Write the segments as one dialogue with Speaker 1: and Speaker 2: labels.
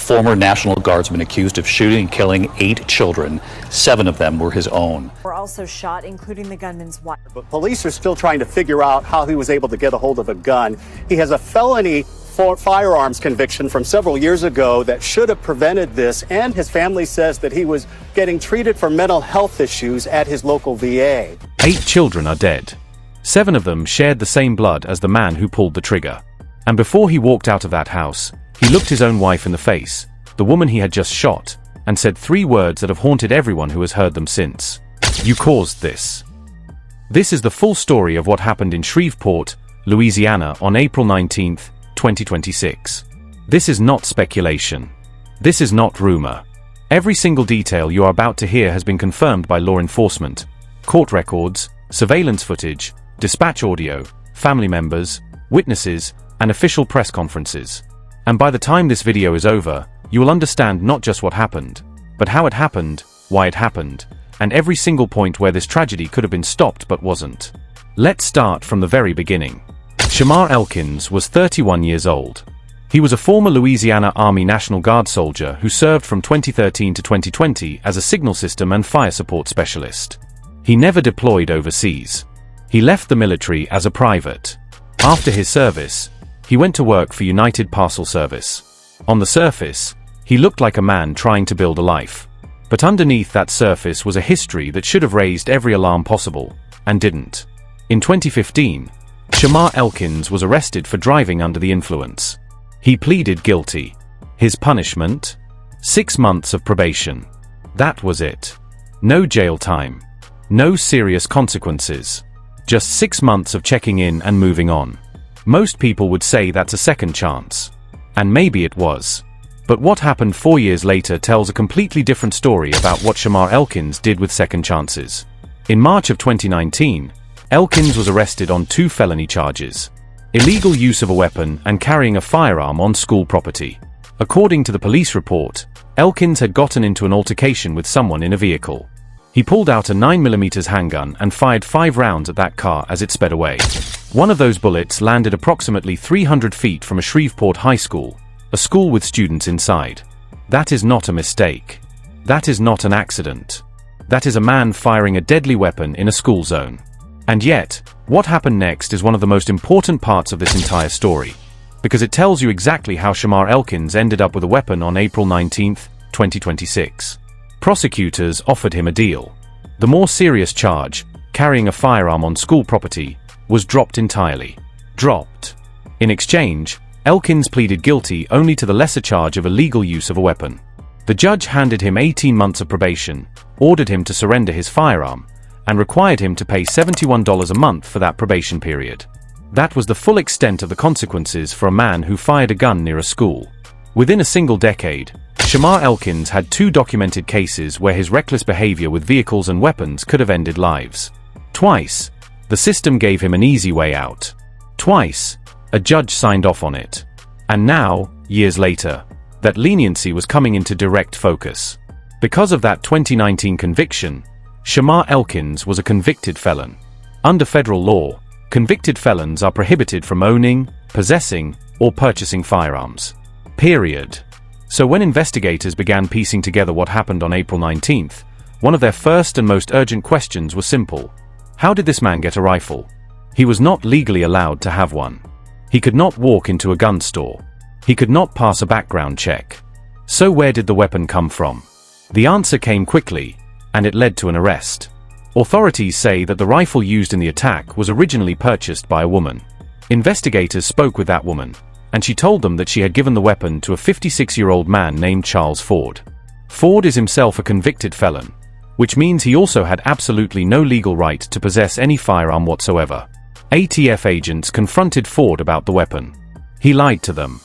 Speaker 1: former National Guardsman accused of shooting and killing 8 children. 7 of them were his own.
Speaker 2: Were also shot, including the gunman's wife.
Speaker 3: But police are still trying to figure out how he was able to get a hold of a gun. He has a felony firearms conviction from several years ago that should have prevented this, and his family says that he was getting treated for mental health issues at his local VA.
Speaker 4: 8 children are dead. 7 of them shared the same blood as the man who pulled the trigger. And before he walked out of that house, he looked his own wife in the face, the woman he had just shot, and said 3 words that have haunted everyone who has heard them since. "You caused this." This is the full story of what happened in Shreveport, Louisiana on April 19, 2026. This is not speculation. This is not rumor. Every single detail you are about to hear has been confirmed by law enforcement, court records, surveillance footage, dispatch audio, family members, witnesses, and official press conferences. And by the time this video is over, you will understand not just what happened, but how it happened, why it happened, and every single point where this tragedy could have been stopped but wasn't. Let's start from the very beginning. Shamar Elkins was 31 years old. He was a former Louisiana Army National Guard soldier who served from 2013 to 2020 as a signal system and fire support specialist. He never deployed overseas. He left the military as a private. After his service, he went to work for United Parcel Service. On the surface, he looked like a man trying to build a life. But underneath that surface was a history that should have raised every alarm possible, and didn't. In 2015, Shamar Elkins was arrested for driving under the influence. He pleaded guilty. His punishment? 6 months of probation. That was it. No jail time. No serious consequences. Just 6 months of checking in and moving on. Most people would say that's a second chance. And maybe it was. But what happened 4 years later tells a completely different story about what Shamar Elkins did with second chances. In March of 2019, Elkins was arrested on 2 felony charges: illegal use of a weapon and carrying a firearm on school property. According to the police report, Elkins had gotten into an altercation with someone in a vehicle. He pulled out a 9mm handgun and fired 5 rounds at that car as it sped away. One of those bullets landed approximately 300 feet from a Shreveport high school, a school with students inside. That is not a mistake. That is not an accident. That is a man firing a deadly weapon in a school zone. And yet, what happened next is one of the most important parts of this entire story, because it tells you exactly how Shamar Elkins ended up with a weapon on April 19, 2026. Prosecutors offered him a deal. The more serious charge, carrying a firearm on school property, was dropped entirely. Dropped. In exchange, Elkins pleaded guilty only to the lesser charge of illegal use of a weapon. The judge handed him 18 months of probation, ordered him to surrender his firearm, and required him to pay $71 a month for that probation period. That was the full extent of the consequences for a man who fired a gun near a school. Within a single decade, Shamar Elkins had 2 documented cases where his reckless behavior with vehicles and weapons could have ended lives. Twice, the system gave him an easy way out. Twice, a judge signed off on it. And now, years later, that leniency was coming into direct focus. Because of that 2019 conviction, Shamar Elkins was a convicted felon. Under federal law, convicted felons are prohibited from owning, possessing, or purchasing firearms. Period. So when investigators began piecing together what happened on April 19th, one of their first and most urgent questions was simple. How did this man get a rifle? He was not legally allowed to have one. He could not walk into a gun store. He could not pass a background check. So where did the weapon come from? The answer came quickly, and it led to an arrest. Authorities say that the rifle used in the attack was originally purchased by a woman. Investigators spoke with that woman, and she told them that she had given the weapon to a 56-year-old man named Charles Ford. Ford is himself a convicted felon, which means he also had absolutely no legal right to possess any firearm whatsoever. ATF agents confronted Ford about the weapon. He lied to them.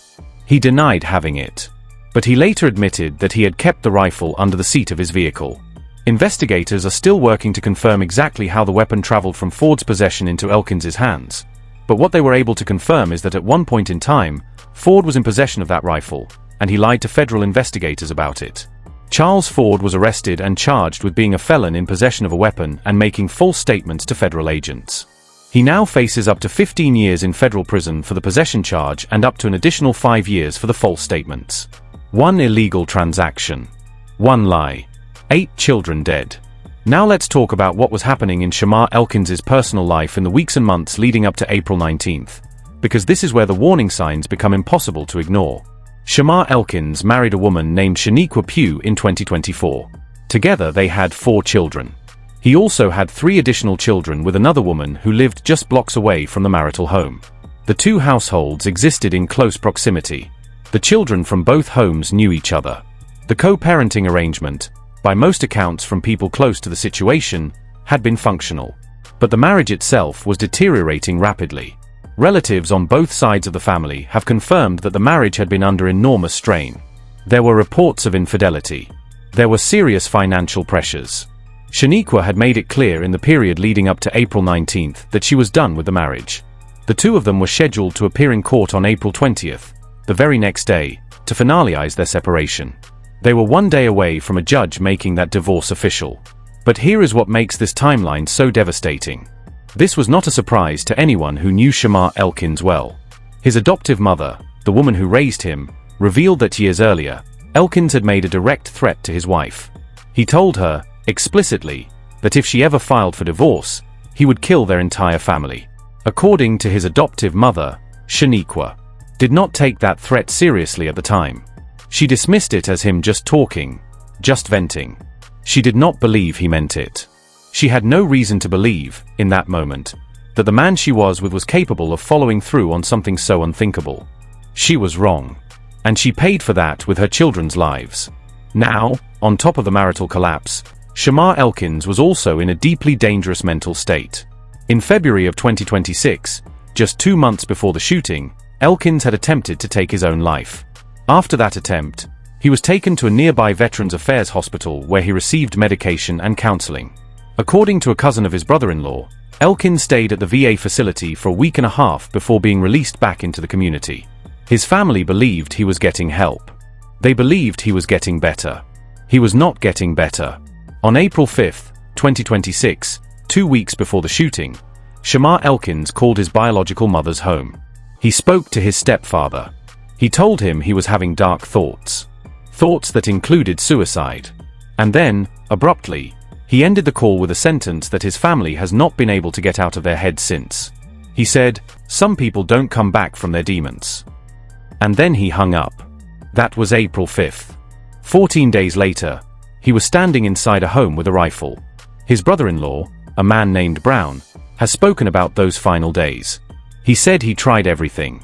Speaker 4: He denied having it. But he later admitted that he had kept the rifle under the seat of his vehicle. Investigators are still working to confirm exactly how the weapon traveled from Ford's possession into Elkins's hands. But what they were able to confirm is that at one point in time, Ford was in possession of that rifle, and he lied to federal investigators about it. Charles Ford was arrested and charged with being a felon in possession of a weapon and making false statements to federal agents. He now faces up to 15 years in federal prison for the possession charge and up to an additional 5 years for the false statements. One illegal transaction. One lie. 8 children dead. Now let's talk about what was happening in Shamar Elkins' personal life in the weeks and months leading up to April 19th. Because this is where the warning signs become impossible to ignore. Shamar Elkins married a woman named Shaniqua Pugh in 2024. Together they had 4 children. He also had 3 additional children with another woman who lived just blocks away from the marital home. The 2 households existed in close proximity. The children from both homes knew each other. The co-parenting arrangement, by most accounts from people close to the situation, had been functional. But the marriage itself was deteriorating rapidly. Relatives on both sides of the family have confirmed that the marriage had been under enormous strain. There were reports of infidelity. There were serious financial pressures. Shaniqua had made it clear in the period leading up to April 19th that she was done with the marriage. The 2 of them were scheduled to appear in court on April 20th, the very next day, to finalize their separation. They were 1 day away from a judge making that divorce official. But here is what makes this timeline so devastating. This was not a surprise to anyone who knew Shamar Elkins well. His adoptive mother, the woman who raised him, revealed that years earlier, Elkins had made a direct threat to his wife. He told her, explicitly, that if she ever filed for divorce, he would kill their entire family. According to his adoptive mother, Shaniqua did not take that threat seriously at the time. She dismissed it as him just talking, just venting. She did not believe he meant it. She had no reason to believe, in that moment, that the man she was with was capable of following through on something so unthinkable. She was wrong. And she paid for that with her children's lives. Now, on top of the marital collapse, Shamar Elkins was also in a deeply dangerous mental state. In February of 2026, just 2 months before the shooting, Elkins had attempted to take his own life. After that attempt, he was taken to a nearby Veterans Affairs hospital where he received medication and counseling. According to a cousin of his brother-in-law, Elkins stayed at the VA facility for a week and a half before being released back into the community. His family believed he was getting help. They believed he was getting better. He was not getting better. On April 5, 2026, 2 weeks before the shooting, Shamar Elkins called his biological mother's home. He spoke to his stepfather. He told him he was having dark thoughts. Thoughts that included suicide. And then, abruptly, he ended the call with a sentence that his family has not been able to get out of their heads since. He said, "Some people don't come back from their demons." And then he hung up. That was April 5th. 14 days later, he was standing inside a home with a rifle. His brother-in-law, a man named Brown, has spoken about those final days. He said he tried everything.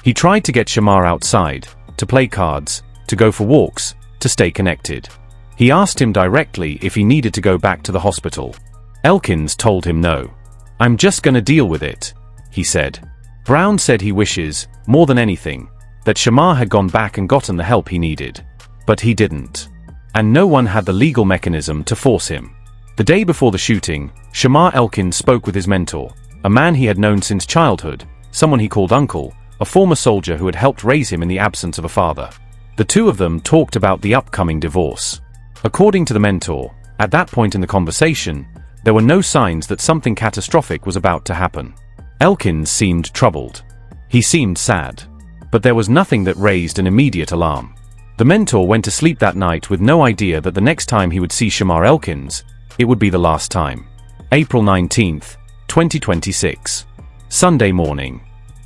Speaker 4: He tried to get Shamar outside, to play cards, to go for walks, to stay connected. He asked him directly if he needed to go back to the hospital. Elkins told him no. "I'm just gonna deal with it," he said. Brown said he wishes, more than anything, that Shamar had gone back and gotten the help he needed. But he didn't. And no one had the legal mechanism to force him. The day before the shooting, Shamar Elkins spoke with his mentor, a man he had known since childhood, someone he called uncle, a former soldier who had helped raise him in the absence of a father. The 2 of them talked about the upcoming divorce. According to the mentor, at that point in the conversation, there were no signs that something catastrophic was about to happen. Elkins seemed troubled. He seemed sad. But there was nothing that raised an immediate alarm. The mentor went to sleep that night with no idea that the next time he would see Shamar Elkins, it would be the last time. April 19th, 2026. Sunday morning.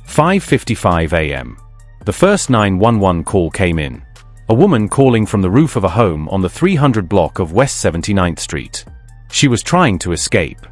Speaker 4: 5:55 a.m. The first 911 call came in. A woman calling from the roof of a home on the 300 block of West 79th Street. She was trying to escape.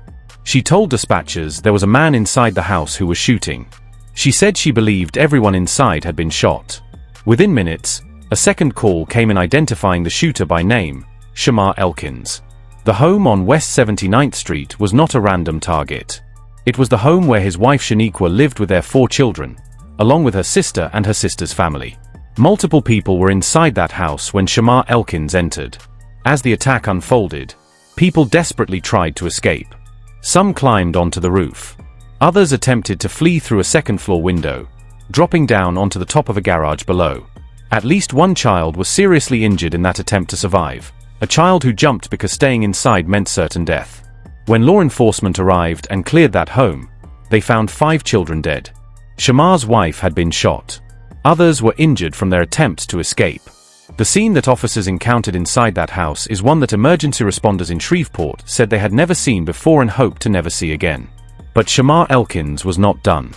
Speaker 4: She told dispatchers there was a man inside the house who was shooting. She said she believed everyone inside had been shot. Within minutes, a second call came in identifying the shooter by name, Shamar Elkins. The home on West 79th Street was not a random target. It was the home where his wife Shaniqua lived with their 4 children, along with her sister and her sister's family. Multiple people were inside that house when Shamar Elkins entered. As the attack unfolded, people desperately tried to escape. Some climbed onto the roof. Others attempted to flee through a second-floor window, dropping down onto the top of a garage below. At least one child was seriously injured in that attempt to survive, a child who jumped because staying inside meant certain death. When law enforcement arrived and cleared that home, they found 5 children dead. Shamar's wife had been shot. Others were injured from their attempts to escape. The scene that officers encountered inside that house is one that emergency responders in Shreveport said they had never seen before and hoped to never see again. But Shamar Elkins was not done.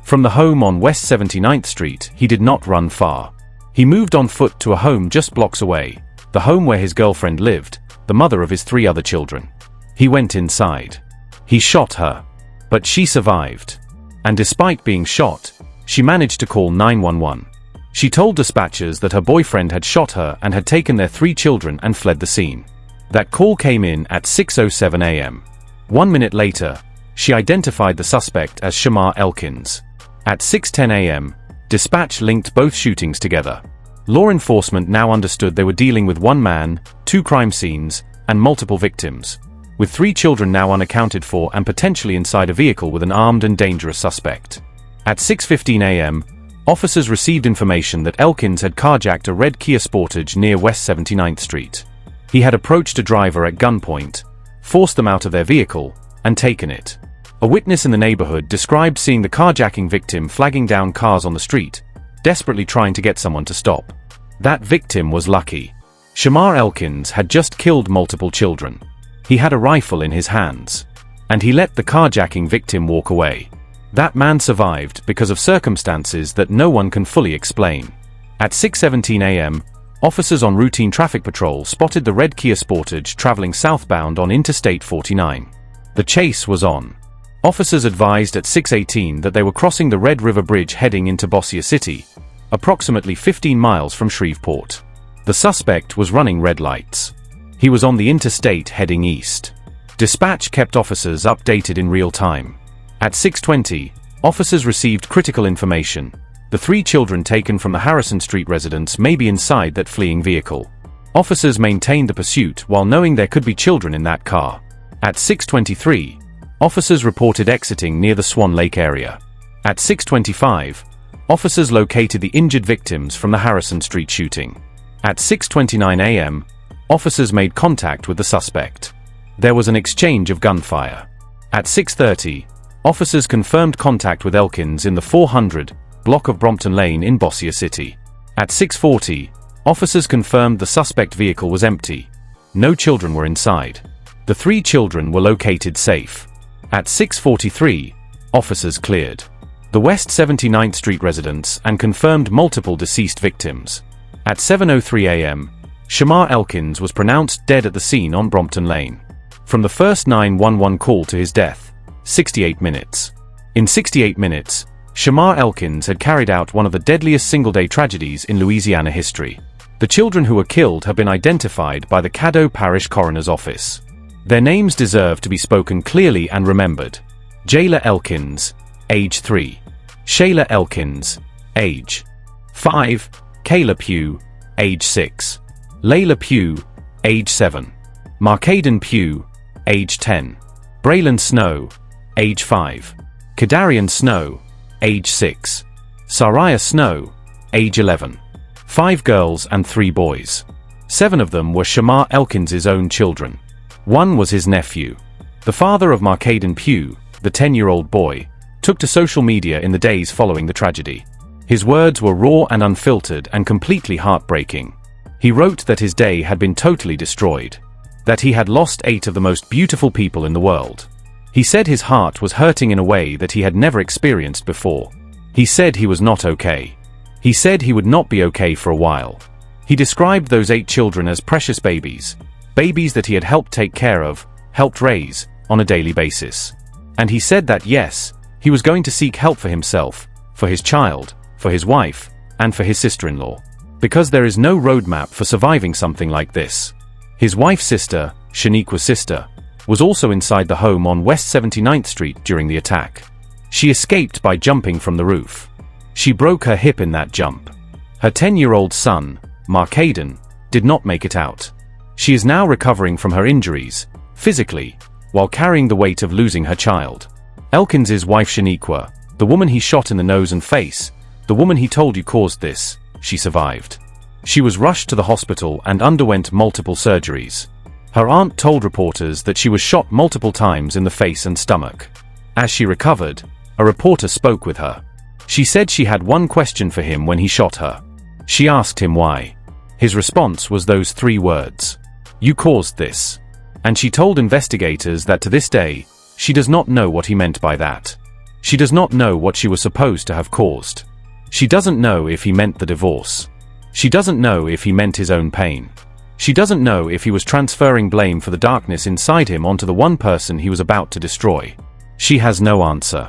Speaker 4: From the home on West 79th Street, he did not run far. He moved on foot to a home just blocks away, the home where his girlfriend lived, the mother of his 3 other children. He went inside. He shot her. But she survived. And despite being shot, she managed to call 911. She told dispatchers that her boyfriend had shot her and had taken their 3 children and fled the scene. That call came in at 6:07 a.m. 1 minute later, she identified the suspect as Shamar Elkins. At 6:10 a.m., dispatch linked both shootings together. Law enforcement now understood they were dealing with one man, 2 crime scenes, and multiple victims, with 3 children now unaccounted for and potentially inside a vehicle with an armed and dangerous suspect. At 6:15 a.m., officers received information that Elkins had carjacked a red Kia Sportage near West 79th Street. He had approached a driver at gunpoint, forced them out of their vehicle, and taken it. A witness in the neighborhood described seeing the carjacking victim flagging down cars on the street, desperately trying to get someone to stop. That victim was lucky. Shamar Elkins had just killed multiple children. He had a rifle in his hands. And he let the carjacking victim walk away. That man survived because of circumstances that no one can fully explain. At 6:17 a.m., officers on routine traffic patrol spotted the red Kia Sportage traveling southbound on Interstate 49. The chase was on. Officers advised at 6:18 that they were crossing the Red River Bridge heading into Bossier City, approximately 15 miles from Shreveport. The suspect was running red lights. He was on the interstate heading east. Dispatch kept officers updated in real time. At 6:20, officers received critical information. The 3 children taken from the Harrison Street residence may be inside that fleeing vehicle. Officers maintained the pursuit while knowing there could be children in that car. At 6:23, officers reported exiting near the Swan Lake area. At 6:25, officers located the injured victims from the Harrison Street shooting. At 6:29 a.m., officers made contact with the suspect. There was an exchange of gunfire. At 6:30, officers confirmed contact with Elkins in the 400 block of Brompton Lane in Bossier City. At 6:40, officers confirmed the suspect vehicle was empty. No children were inside. The 3 children were located safe. At 6:43, officers cleared the West 79th Street residence and confirmed multiple deceased victims. At 7:03 a.m., Shamar Elkins was pronounced dead at the scene on Brompton Lane. From the first 911 call to his death, 68 minutes. In 68 minutes, Shamar Elkins had carried out one of the deadliest single-day tragedies in Louisiana history. The children who were killed have been identified by the Caddo Parish Coroner's Office. Their names deserve to be spoken clearly and remembered. Jayla Elkins, age 3. Shayla Elkins, age 5. Kayla Pugh, age 6. Layla Pugh, age 7. Marcaden Pugh, age 10. Braylon Snow, age 5. Kadarian Snow, age 6. Sariah Snow, age 11. 5 girls and 3 boys. 7 of them were Shamar Elkins's own children. 1 was his nephew. The father of Marcaden Pugh, the 10-year-old boy, took to social media in the days following the tragedy. His words were raw and unfiltered and completely heartbreaking. He wrote that his day had been totally destroyed. That he had lost 8 of the most beautiful people in the world. He said his heart was hurting in a way that he had never experienced before. He said he was not okay. He said he would not be okay for a while. He described those 8 children as precious babies. Babies that he had helped take care of, helped raise, on a daily basis. And he said that yes, he was going to seek help for himself, for his child, for his wife, and for his sister-in-law. Because there is no roadmap for surviving something like this. His wife's sister, Shaniqua's sister, was also inside the home on West 79th Street during the attack. She escaped by jumping from the roof. She broke her hip in that jump. Her 10-year-old son, Marcaden, did not make it out. She is now recovering from her injuries, physically, while carrying the weight of losing her child. Elkins's wife Shaniqua, the woman he shot in the nose and face, the woman he told you caused this, she survived. She was rushed to the hospital and underwent multiple surgeries. Her aunt told reporters that she was shot multiple times in the face and stomach. As she recovered, a reporter spoke with her. She said she had one question for him when he shot her. She asked him why. His response was those 3 words. "You caused this." And she told investigators that to this day, she does not know what he meant by that. She does not know what she was supposed to have caused. She doesn't know if he meant the divorce. She doesn't know if he meant his own pain. She doesn't know if he was transferring blame for the darkness inside him onto the one person he was about to destroy. She has no answer.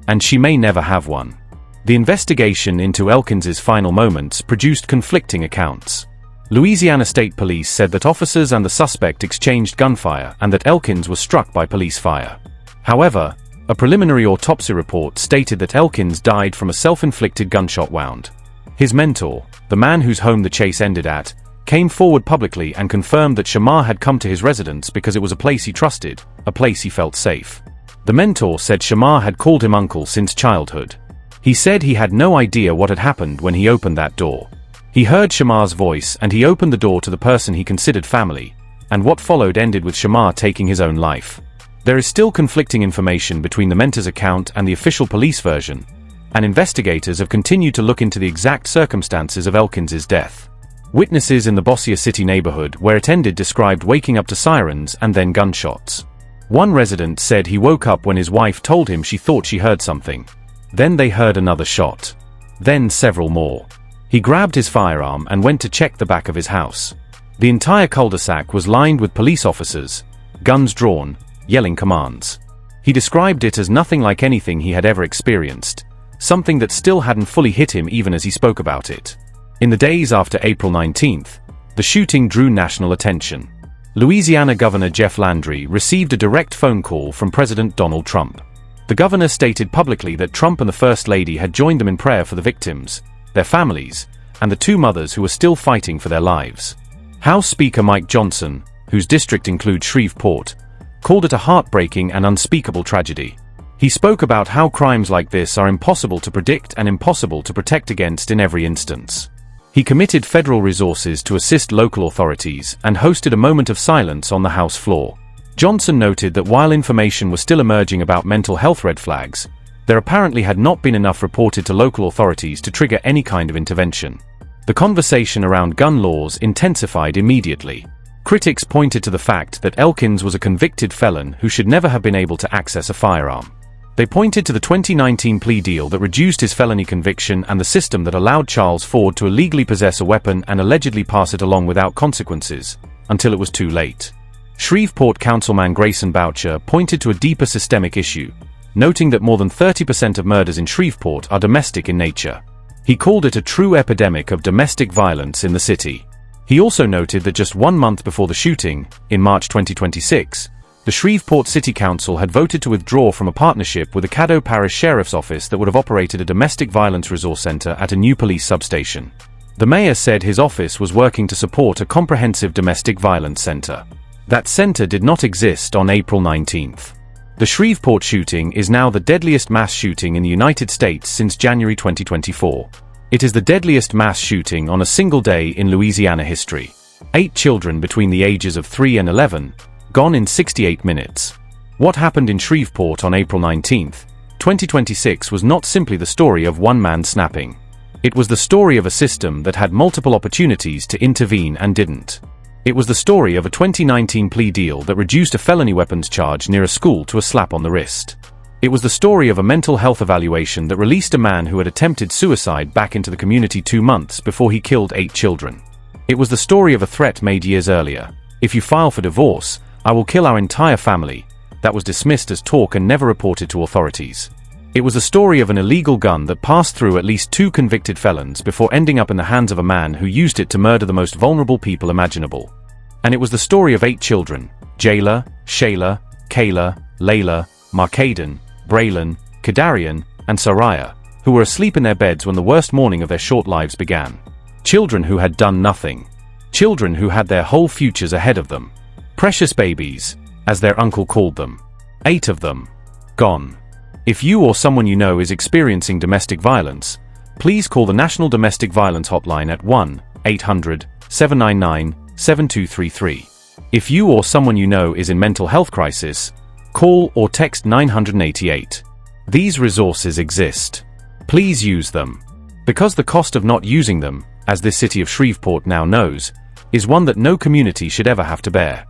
Speaker 4: And she may never have one. The investigation into Elkins's final moments produced conflicting accounts. Louisiana State Police said that officers and the suspect exchanged gunfire and that Elkins was struck by police fire. However, a preliminary autopsy report stated that Elkins died from a self-inflicted gunshot wound. His mentor, the man whose home the chase ended at, came forward publicly and confirmed that Shamar had come to his residence because it was a place he trusted, a place he felt safe. The mentor said Shamar had called him uncle since childhood. He said he had no idea what had happened when he opened that door. He heard Shamar's voice and he opened the door to the person he considered family, and what followed ended with Shamar taking his own life. There is still conflicting information between the mentor's account and the official police version, and investigators have continued to look into the exact circumstances of Elkins's death. Witnesses in the Bossier City neighborhood where it ended described waking up to sirens and then gunshots. One resident said he woke up when his wife told him she thought she heard something. Then they heard another shot. Then several more. He grabbed his firearm and went to check the back of his house. The entire cul-de-sac was lined with police officers, guns drawn, yelling commands. He described it as nothing like anything he had ever experienced, something that still hadn't fully hit him even as he spoke about it. In the days after April 19th, the shooting drew national attention. Louisiana Governor Jeff Landry received a direct phone call from President Donald Trump. The governor stated publicly that Trump and the First Lady had joined them in prayer for the victims, their families, and the 2 mothers who were still fighting for their lives. House Speaker Mike Johnson, whose district includes Shreveport, called it a heartbreaking and unspeakable tragedy. He spoke about how crimes like this are impossible to predict and impossible to protect against in every instance. He committed federal resources to assist local authorities and hosted a moment of silence on the House floor. Johnson noted that while information was still emerging about mental health red flags, there apparently had not been enough reported to local authorities to trigger any kind of intervention. The conversation around gun laws intensified immediately. Critics pointed to the fact that Elkins was a convicted felon who should never have been able to access a firearm. They pointed to the 2019 plea deal that reduced his felony conviction and the system that allowed Charles Ford to illegally possess a weapon and allegedly pass it along without consequences, until it was too late. Shreveport Councilman Grayson Boucher pointed to a deeper systemic issue, noting that more than 30% of murders in Shreveport are domestic in nature. He called it a true epidemic of domestic violence in the city. He also noted that just 1 month before the shooting, in March 2026, the Shreveport City Council had voted to withdraw from a partnership with the Caddo Parish Sheriff's Office that would have operated a domestic violence resource center at a new police substation. The mayor said his office was working to support a comprehensive domestic violence center. That center did not exist on April 19th. The Shreveport shooting is now the deadliest mass shooting in the United States since January 2024. It is the deadliest mass shooting on a single day in Louisiana history. 8 children between the ages of 3 and 11, gone in 68 minutes. What happened in Shreveport on April 19th, 2026 was not simply the story of one man snapping. It was the story of a system that had multiple opportunities to intervene and didn't. It was the story of a 2019 plea deal that reduced a felony weapons charge near a school to a slap on the wrist. It was the story of a mental health evaluation that released a man who had attempted suicide back into the community 2 months before he killed 8 children. It was the story of a threat made years earlier. If you file for divorce, I will kill our entire family, that was dismissed as talk and never reported to authorities. It was a story of an illegal gun that passed through at least 2 convicted felons before ending up in the hands of a man who used it to murder the most vulnerable people imaginable. And it was the story of 8 children, Jayla, Shayla, Kayla, Layla, Markaden, Braylon, Kadarian, and Soraya, who were asleep in their beds when the worst morning of their short lives began. Children who had done nothing. Children who had their whole futures ahead of them. Precious babies, as their uncle called them. 8 of them. Gone. If you or someone you know is experiencing domestic violence, please call the National Domestic Violence Hotline at 1-800-799-7233. If you or someone you know is in mental health crisis, call or text 988. These resources exist. Please use them. Because the cost of not using them as this city of Shreveport now knows, is one that no community should ever have to bear.